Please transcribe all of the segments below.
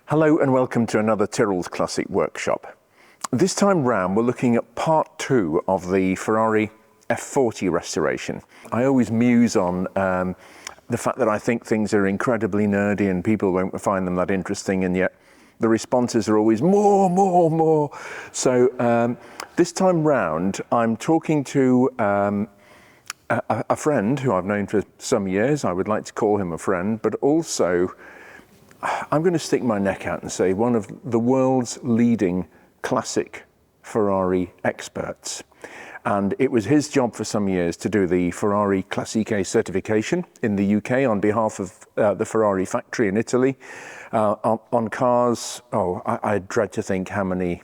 Hello and welcome to another Tyrrell's Classic workshop. This time round we're looking at part 2 of the Ferrari F40 restoration. I always muse on the fact that I think things are incredibly nerdy and people won't find them that interesting, and yet the responses are always more. So this time round I'm talking to a friend who I've known for some years. I would like to call him a friend, but also I'm going to stick my neck out and say one of the world's leading classic Ferrari experts. And it was his job for some years to do the Ferrari Classiche certification in the UK on behalf of the Ferrari factory in Italy on cars. I dread to think how many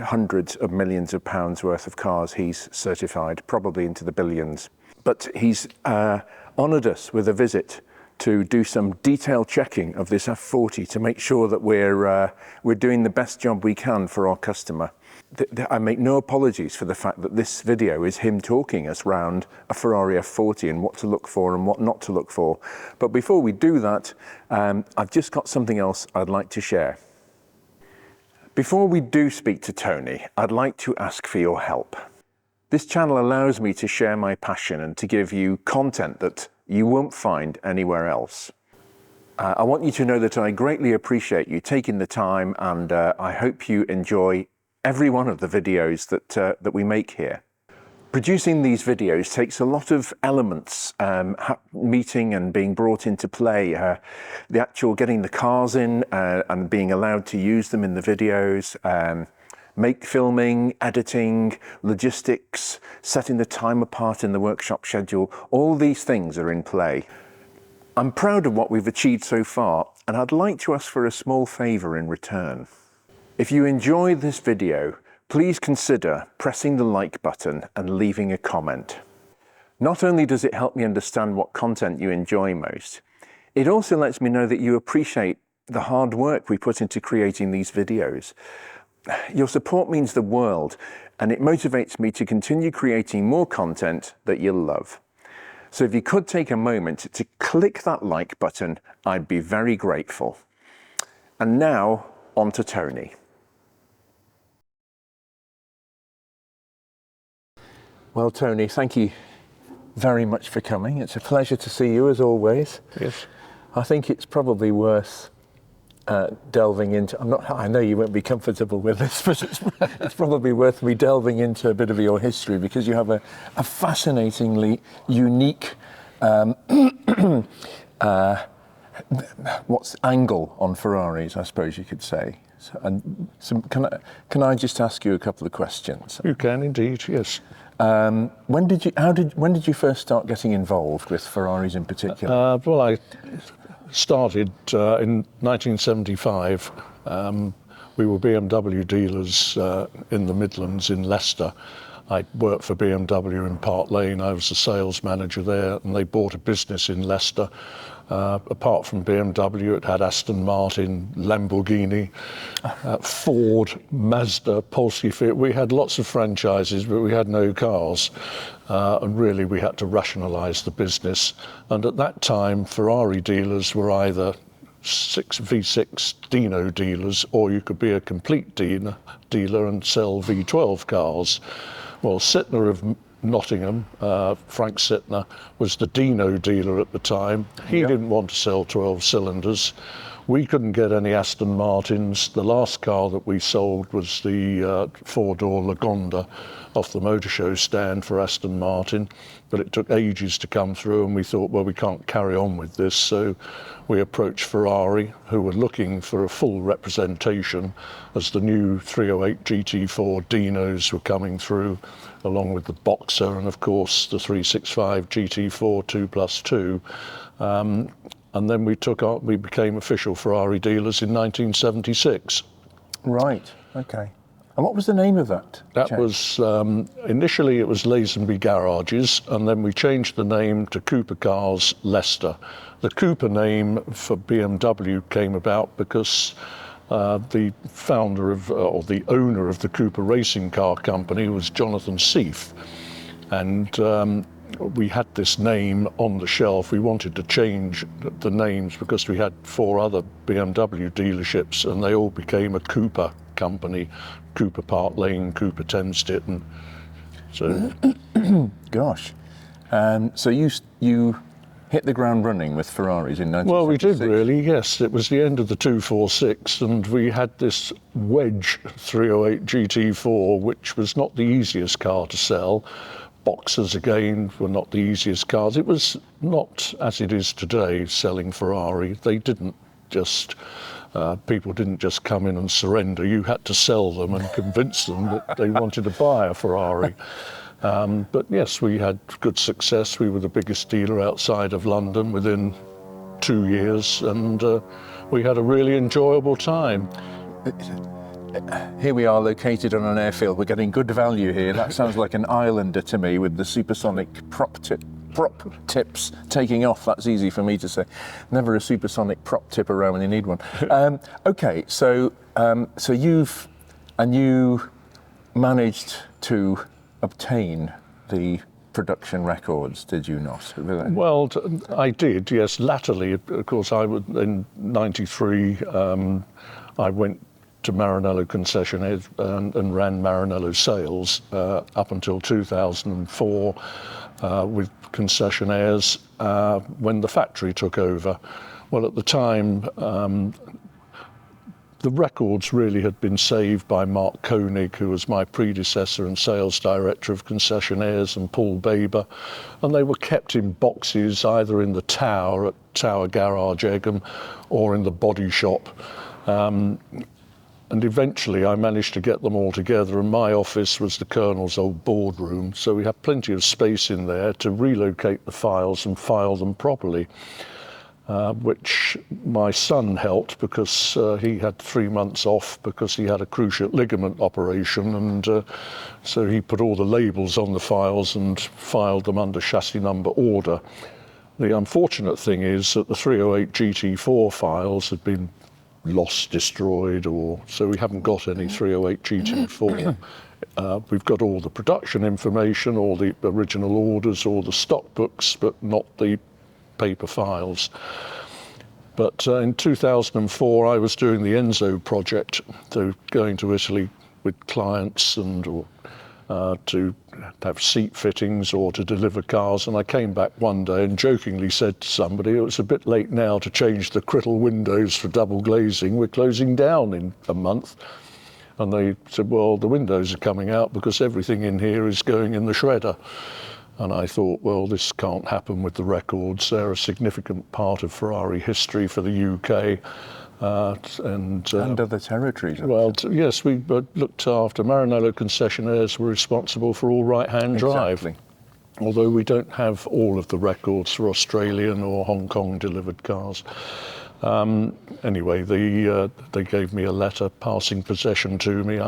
hundreds of millions of pounds worth of cars he's certified, probably into the billions. But he's honoured us with a visit to do some detailed checking of this F40 to make sure that we're doing the best job we can for our customer. I make no apologies for the fact that this video is him talking us round a Ferrari F40 and what to look for and what not to look for. But before we do that, I've just got something else I'd like to share. Before we do speak to Tony, I'd like to ask for your help. This channel allows me to share my passion and to give you content that you won't find anywhere else. I want you to know that I greatly appreciate you taking the time, and I hope you enjoy every one of the videos that we make here. Producing these videos takes a lot of elements meeting and being brought into play. The actual getting the cars in and being allowed to use them in the videos, filming, editing, logistics, setting the time apart in the workshop schedule. All these things are in play. I'm proud of what we've achieved so far, and I'd like to ask for a small favour in return. If you enjoyed this video, please consider pressing the like button and leaving a comment. Not only does it help me understand what content you enjoy most, it also lets me know that you appreciate the hard work we put into creating these videos. Your support means the world, and it motivates me to continue creating more content that you'll love. So if you could take a moment to click that like button, I'd be very grateful. And now, on to Tony. Well, Tony, thank you very much for coming. It's a pleasure to see you as always. Yes. I think it's probably worth delving into. I know you won't be comfortable with this, but it's probably worth me delving into a bit of your history, because you have a fascinatingly unique angle on Ferraris, I suppose you could say. Can I just ask you a couple of questions? You can indeed, yes. When did you first start getting involved with Ferraris in particular? Well, I started in 1975. We were BMW dealers in the Midlands in Leicester. I worked for BMW in Park Lane. I was the sales manager there, and they bought a business in Leicester. Apart from BMW, it had Aston Martin, Lamborghini, Ford, Mazda, Polski Fiat. We had lots of franchises, but we had no cars. And really we had to rationalise the business. And at that time, Ferrari dealers were either V6 Dino dealers, or you could be a complete dealer and sell V12 cars. Well, Sittner of Nottingham, Frank Sittner, was the Dino dealer at the time. He didn't want to sell 12 cylinders. We couldn't get any Aston Martins. The last car that we sold was the four-door Lagonda off the motor show stand for Aston Martin, but it took ages to come through, and we thought, well, we can't carry on with this, so we approached Ferrari, who were looking for a full representation as the new 308 GT4 Dinos were coming through, along with the Boxer and of course the 365 GT4 2+2. And then we became official Ferrari dealers in 1976. Right, okay. And what was the name of that? That was, initially it was Lazenby Garages, and then we changed the name to Cooper Cars Leicester. The Cooper name for BMW came about because the founder of, or the owner of the Cooper racing car company was Jonathan Seif. And we had this name on the shelf. We wanted to change the names because we had 4 other BMW dealerships, and they all became a Cooper company, Cooper Park Lane, Cooper Thameslink, and so. Gosh, so you hit the ground running with Ferraris in 1976? Well, we did really, yes. It was the end of the 246, and we had this wedge 308 GT4, which was not the easiest car to sell. Boxers, again, were not the easiest cars. It was not as it is today, selling Ferrari. They didn't just, people didn't just come in and surrender. You had to sell them and convince them that they wanted to buy a Ferrari. But yes, we had good success. We were the biggest dealer outside of London within 2 years, and we had a really enjoyable time. Here we are located on an airfield. We're getting good value here. That sounds like an Islander to me, with the supersonic prop tips taking off. That's easy for me to say. Never a supersonic prop tip around when you need one. Okay, so you managed to obtain the production records, did you not? Well, I did, yes. Latterly, of course, in '93, I went to Maranello concessionaires and ran Maranello sales up until 2004 with concessionaires when the factory took over. Well, at the time, the records really had been saved by Mark Koenig, who was my predecessor and sales director of concessionaires, and Paul Baber, and they were kept in boxes either in the Tower at Tower Garage, Egham, or in the body shop. And eventually I managed to get them all together, and my office was the Colonel's old boardroom, so we had plenty of space in there to relocate the files and file them properly. Which my son helped, because he had 3 months off because he had a cruciate ligament operation, and so he put all the labels on the files and filed them under chassis number order. The unfortunate thing is that the 308 GT4 files had been lost, destroyed, or so we haven't got any 308 GT4. We've got all the production information, all the original orders, all the stock books, but not the paper files. But in 2004 I was doing the Enzo project, so going to Italy with clients and to have seat fittings or to deliver cars, and I came back one day and jokingly said to somebody, it's a bit late now to change the Crittall windows for double glazing, we're closing down in a month. And they said, well, the windows are coming out because everything in here is going in the shredder. And I thought, well, this can't happen with the records. They're a significant part of Ferrari history for the UK. And other territories. Well, yes, we looked after Maranello concessionaires, were responsible for all right-hand drive. Exactly. Although we don't have all of the records for Australian or Hong Kong delivered cars. Anyway, they gave me a letter passing possession to me.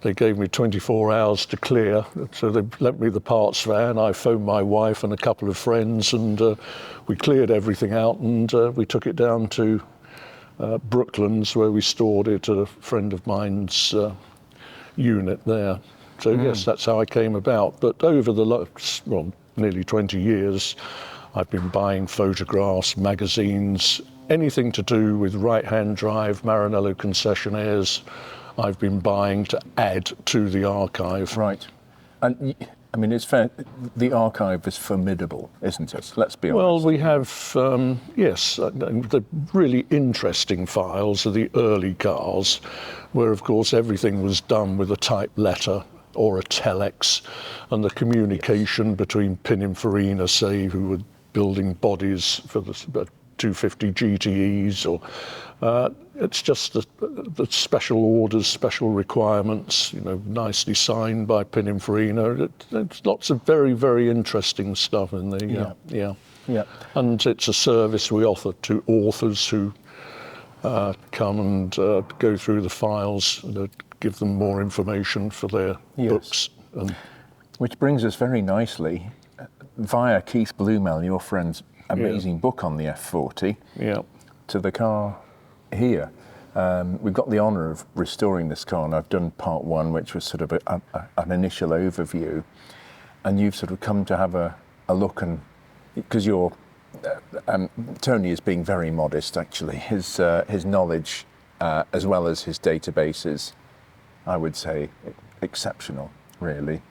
They gave me 24 hours to clear, so they lent me the parts van. I phoned my wife and a couple of friends, and we cleared everything out, and we took it down to Brooklands, where we stored it at a friend of mine's unit there. So yes, that's how I came about. But over the last, nearly 20 years, I've been buying photographs, magazines, anything to do with right-hand drive, Maranello concessionaires, I've been buying to add to the archive. Right. And I mean, it's fair, the archive is formidable, isn't it? Let's be honest. Well, we have, yes, the really interesting files are the early cars, where, of course, everything was done with a typed letter or a telex, and the communication between Pininfarina, say, who were building bodies for the 250 GTEs, or it's just the special orders, special requirements, nicely signed by Pininfarina. It's lots of very, very interesting stuff in there. Yeah. And it's a service we offer to authors who come and go through the files, give them more information for their books. Which brings us very nicely, via Keith Blumell, your friend's amazing book on the F40, to the car here. We've got the honour of restoring this car, and I've done part one, which was sort of an initial overview, and you've sort of come to have a a look, and because you're Tony is being very modest, actually. His knowledge, as well as his databases, I would say, exceptional, really.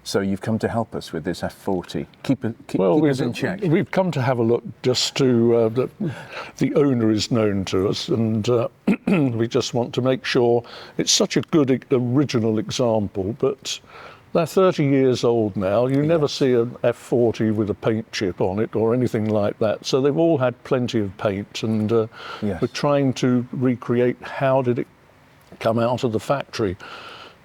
So you've come to help us with this F40. Keep us in check. We've come to have a look just to, the owner is known to us, and we just want to make sure it's such a good original example, but they're 30 years old now. You never see an F40 with a paint chip on it or anything like that. So they've all had plenty of paint, and we're trying to recreate how did it come out of the factory.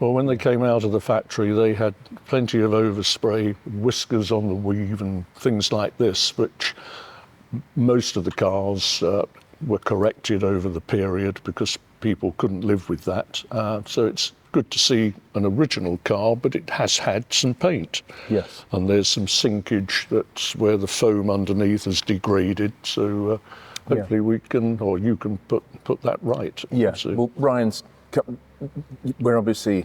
Well, when they came out of the factory, they had plenty of overspray, whiskers on the weave and things like this, which most of the cars were corrected over the period because people couldn't live with that. So it's good to see an original car, but it has had some paint. Yes. And there's some sinkage that's where the foam underneath has degraded. So hopefully we can, or you can put that right. Yeah. So, well, we're obviously,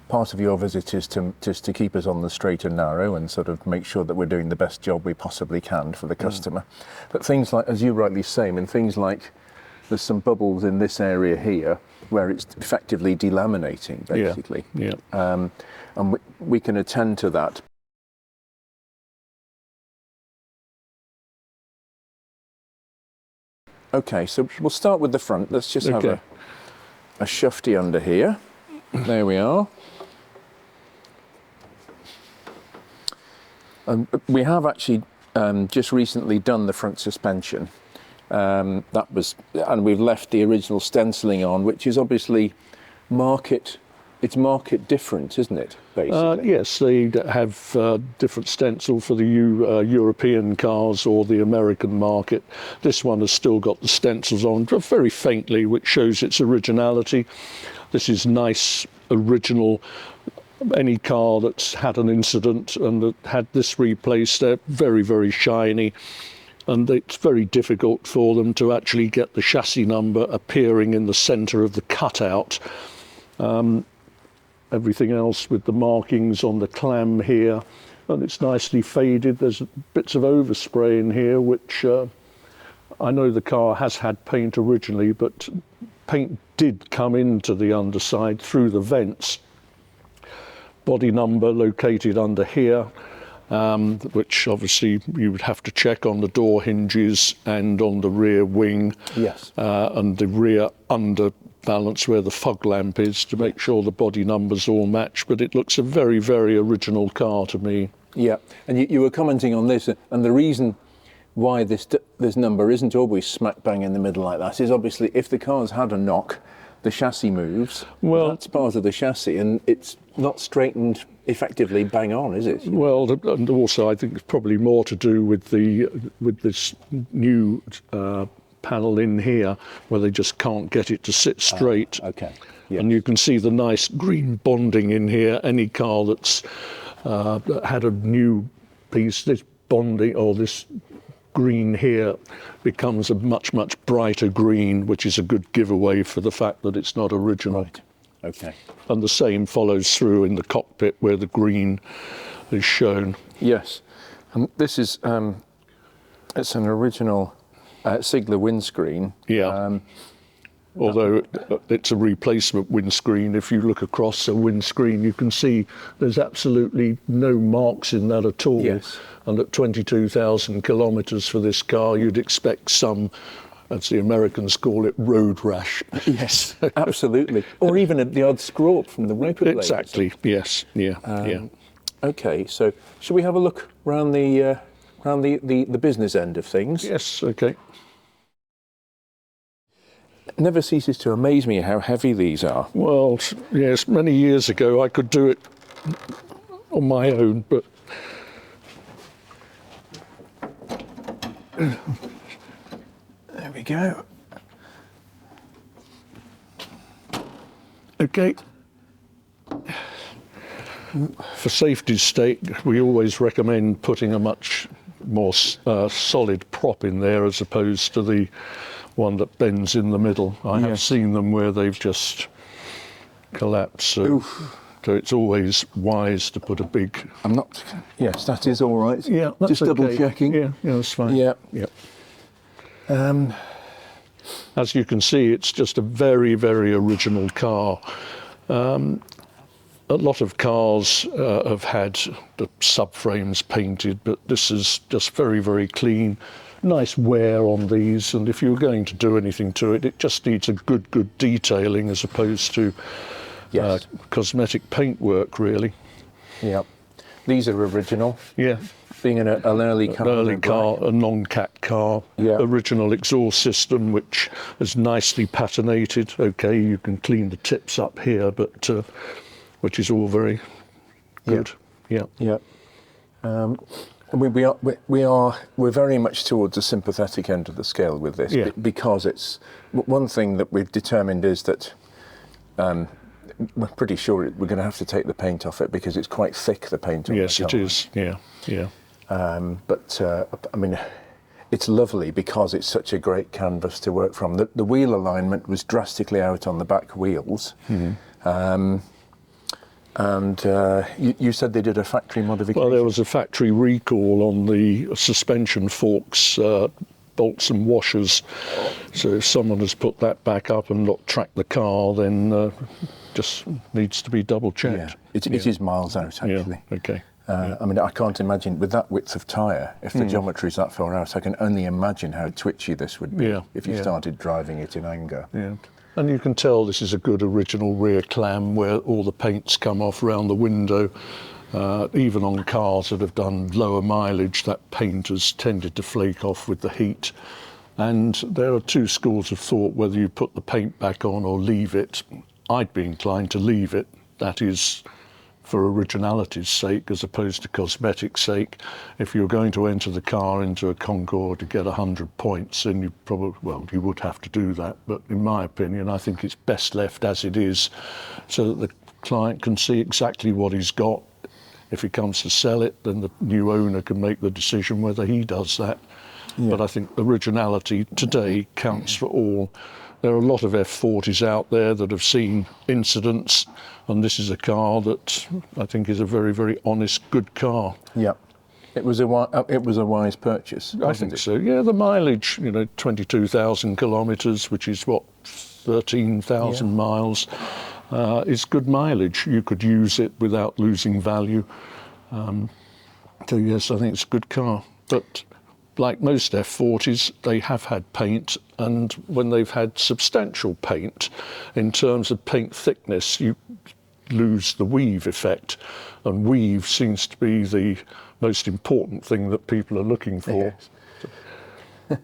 part of your visit is to keep us on the straight and narrow and sort of make sure that we're doing the best job we possibly can for the customer. But things like, as you rightly say, I mean, things like there's some bubbles in this area here where it's effectively delaminating, basically. Yeah. And we can attend to that. Okay, so we'll start with the front. Let's just have a shufty under here. There we are. We have actually just recently done the front suspension. And we've left the original stenciling on, which is obviously market different, isn't it, basically? Yes, they have different stencil for the European cars or the American market. This one has still got the stencils on, very faintly, which shows its originality. This is nice, original. Any car that's had an incident and that had this replaced, they're very, very shiny. And it's very difficult for them to actually get the chassis number appearing in the centre of the cutout. Everything else with the markings on the clam here, and it's nicely faded. There's bits of overspray in here, which I know the car has had paint originally, but paint did come into the underside through the vents. Body number located under here, which obviously you would have to check on the door hinges and on the rear wing. Yes. And the rear underbalance where the fog lamp is to make sure the body numbers all match. But it looks a very, very original car to me. Yeah, and you were commenting on this, and the reason why this number isn't always smack bang in the middle like that is obviously if the car's had a knock, the chassis moves. Well, that's part of the chassis, and it's not straightened effectively bang on, is it? Well, and also I think it's probably more to do with this new panel in here where they just can't get it to sit straight. Okay. Yes. And you can see the nice green bonding in here. Any car that's had a new piece, this bonding or this green here becomes a much, much brighter green, which is a good giveaway for the fact that it's not original. Right. Okay. And the same follows through in the cockpit where the green is shown. Yes. And this is, it's an original Sigler windscreen. Yeah. Although it's a replacement windscreen, if you look across a windscreen, you can see there's absolutely no marks in that at all. Yes. And at 22,000 kilometres for this car, you'd expect some, as the Americans call it, road rash. Yes, absolutely. Or even the odd scrape from the wiper blade. Exactly, yes, yeah. Okay, so should we have a look around the business end of things? Yes, okay. It never ceases to amaze me how heavy these are. Well, yes, many years ago I could do it on my own, but there we go. Okay. For safety's sake, we always recommend putting a much more solid prop in there as opposed to the one that bends in the middle. I have seen them where they've just collapsed. So. Oof. So it's always wise to put a big... I'm not... Yes, that is all right. Yeah, that's just double okay. checking. Yeah, that's fine. Yeah. Yeah. As you can see, it's just a very, very original car. A lot of cars have had the subframes painted, but this is just very, very clean. Nice wear on these, and if you were going to do anything to it, it just needs a good detailing as opposed to cosmetic paint work, really. Yeah. These are original. Yeah. Being an early car. An early car, a non-cat car, Yeah. original exhaust system, which is nicely patinated. Okay, you can clean the tips up here, but which is all very good. Yeah. Yeah. We're very much towards the sympathetic end of the scale with this, because it's one thing that we've determined is that we're pretty sure we're going to have to take the paint off it because it's quite thick, the paint on the car. Yes, it is. Yeah. But I mean, it's lovely because it's such a great canvas to work from. The wheel alignment was drastically out on the back wheels. And you said they did a factory modification? Well, there was a factory recall on the suspension forks, bolts and washers. So if someone has put that back up and not tracked the car, then just needs to be double checked. Yeah. It is miles out, actually. Yeah. Okay. I mean, I can't imagine, with that width of tyre, if the geometry is that far out, I can only imagine how twitchy this would be if you started driving it in anger. Yeah. And you can tell this is a good original rear clam where all the paint's come off round the window. Even on cars that have done lower mileage, that paint has tended to flake off with the heat. And there are two schools of thought whether you put the paint back on or leave it. I'd be inclined to leave it. That is for originality's sake as opposed to cosmetic's sake. If you're going to enter the car into a Concorde to get 100 points, then you probably, well, you would have to do that. But in my opinion, I think it's best left as it is so that the client can see exactly what he's got. If he comes to sell it, then the new owner can make the decision whether he does that. Yeah. But I think originality today counts for all. There are a lot of F40s out there that have seen incidents, and this is a car that I think is a very, very honest, good car. Yeah, it was a wise purchase. I think so. Yeah, the mileage, 22,000 kilometres, which is what, 13,000 miles, is good mileage. You could use it without losing value. So yes, I think it's a good car. But like most F40s, they have had paint, and when they've had substantial paint, in terms of paint thickness, you lose the weave effect, and weave seems to be the most important thing that people are looking for. Yes.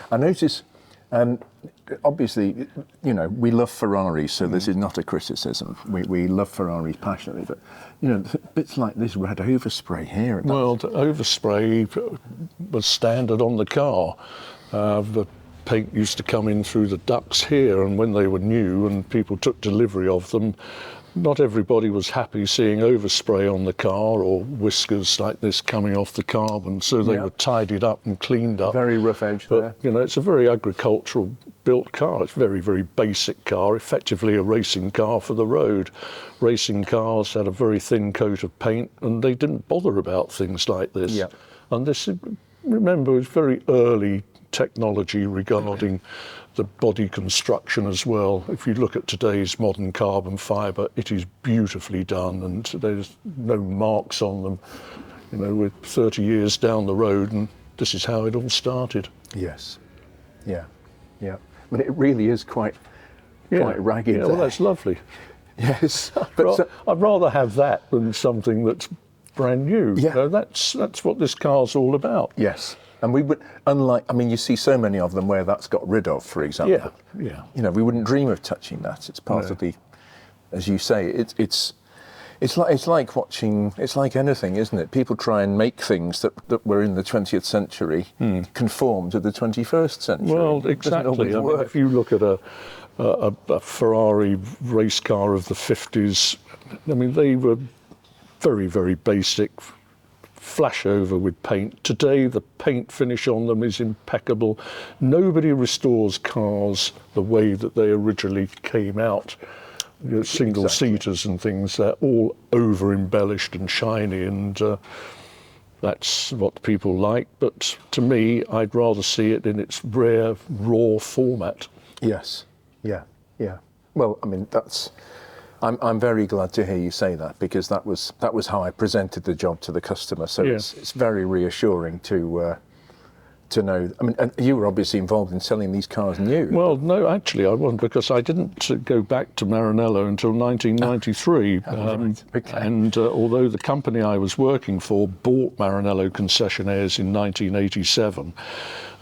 I notice, obviously, we love Ferraris, so this is not a criticism. We love Ferraris passionately, but bits like this red overspray here. Well, the overspray was standard on the car. The paint used to come in through the ducts here, and when they were new and people took delivery of them, not everybody was happy seeing overspray on the car or whiskers like this coming off the carbon, so they were tidied up and cleaned up. Very rough edge there. It's a very agricultural built car. It's a very, very basic car, effectively a racing car for the road. Racing cars had a very thin coat of paint, and they didn't bother about things like this. Yeah. And this, remember, was very early technology regarding the body construction as well. If you look at today's modern carbon fibre, it is beautifully done, and there's no marks on them. We're 30 years down the road, and this is how it all started. Yes. Yeah. But it really is quite ragged. Yeah, well, that's lovely. Yes. I'd rather have that than something that's brand new. Yeah. That's what this car's all about. Yes. And we would, you see so many of them where that's got rid of, for example. Yeah. We wouldn't dream of touching that. It's part of the, as you say, it's like watching. It's like anything, isn't it? People try and make things that were in the 20th century conform to the 21st century. Well, exactly. If you look at a Ferrari race car of the 50s, they were very, very basic. Flash over with paint. Today, the paint finish on them is impeccable. Nobody restores cars the way that they originally came out. single seaters and things. They're all over embellished and shiny, and that's what people like. But to me, I'd rather see it in its rare, raw format. Yes. Yeah. Yeah. Well, I mean, I'm very glad to hear you say that, because that was how I presented the job to the customer. So it's very reassuring to know. I mean, and you were obviously involved in selling these cars new. Well, no, actually I wasn't, because I didn't go back to Maranello until 1993. Right. Okay. And although the company I was working for bought Maranello concessionaires in 1987,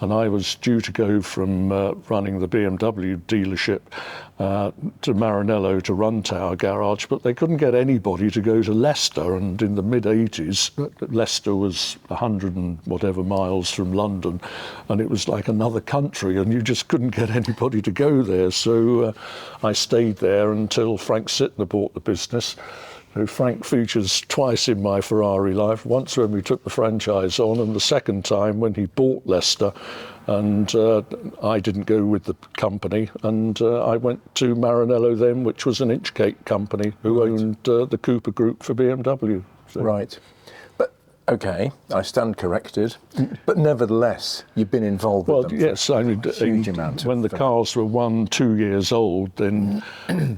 and I was due to go from running the BMW dealership to Maranello to run Tower Garage, but they couldn't get anybody to go to Leicester, and in the mid-80s, Leicester was 100 and whatever miles from London, and it was like another country, and you just couldn't get anybody to go there. So I stayed there until Frank Sittner bought the business. So Frank features twice in my Ferrari life, once when we took the franchise on, and the second time when he bought Leicester, and I didn't go with the company, and I went to Maranello then, which was an Inchcape company who owned the Cooper Group for BMW. So. Right. But, okay, I stand corrected, but nevertheless, you've been involved with them. Well, yes, I mean, huge amount. When the cars were 2 years old, then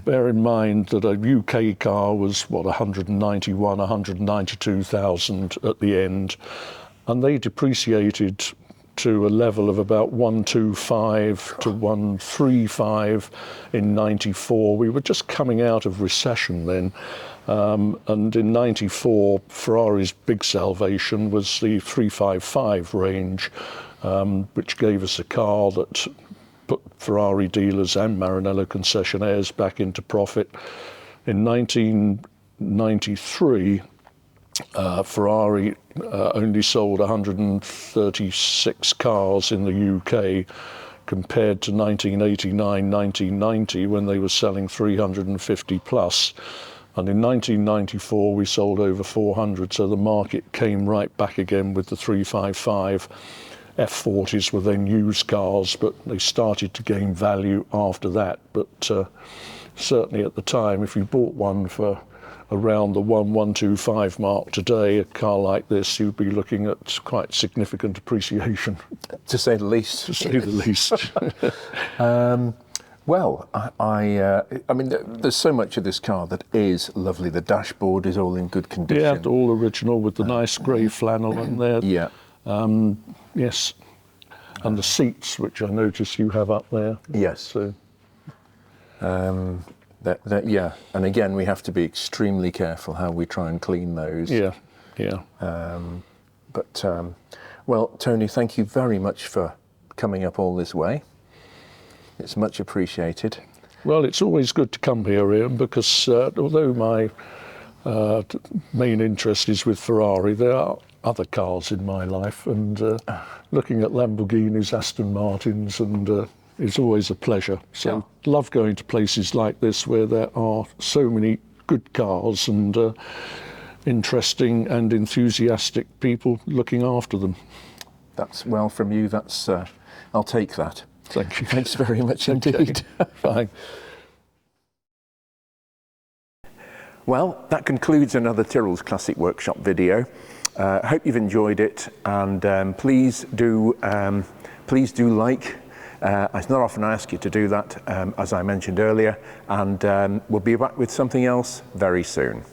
bear in mind that a UK car was, 191, 192,000 at the end, and they depreciated to a level of about 125 to 135 in 94. We were just coming out of recession then. And in 94, Ferrari's big salvation was the 355 range, which gave us a car that put Ferrari dealers and Maranello concessionaires back into profit. In 1993, Ferrari only sold 136 cars in the UK, compared to 1989, 1990, when they were selling 350 plus. And in 1994, we sold over 400, so the market came right back again with the 355. F40s were then used cars, but they started to gain value after that. But certainly at the time, if you bought one for around the 125 mark today, a car like this, you'd be looking at quite significant appreciation. To say the least. To say the least. Well, I mean, there's so much of this car that is lovely. The dashboard is all in good condition. Yeah, all original with the nice grey flannel in there. Yeah. Yes. And the seats, which I notice you have up there. Yes. So. Yeah, and again, we have to be extremely careful how we try and clean those. Yeah, yeah. Well, Tony, thank you very much for coming up all this way. It's much appreciated. Well, it's always good to come here, Ian, because although my main interest is with Ferrari, there are other cars in my life, and looking at Lamborghinis, Aston Martins, and it's always a pleasure. So love going to places like this where there are so many good cars and interesting and enthusiastic people looking after them. That's well from you. That's I'll take that. Thank you. Thanks very much indeed. Fine. Well, that concludes another Tyrrell's Classic Workshop video. Hope you've enjoyed it, and please do like. It's not often I ask you to do that, as I mentioned earlier, and we'll be back with something else very soon.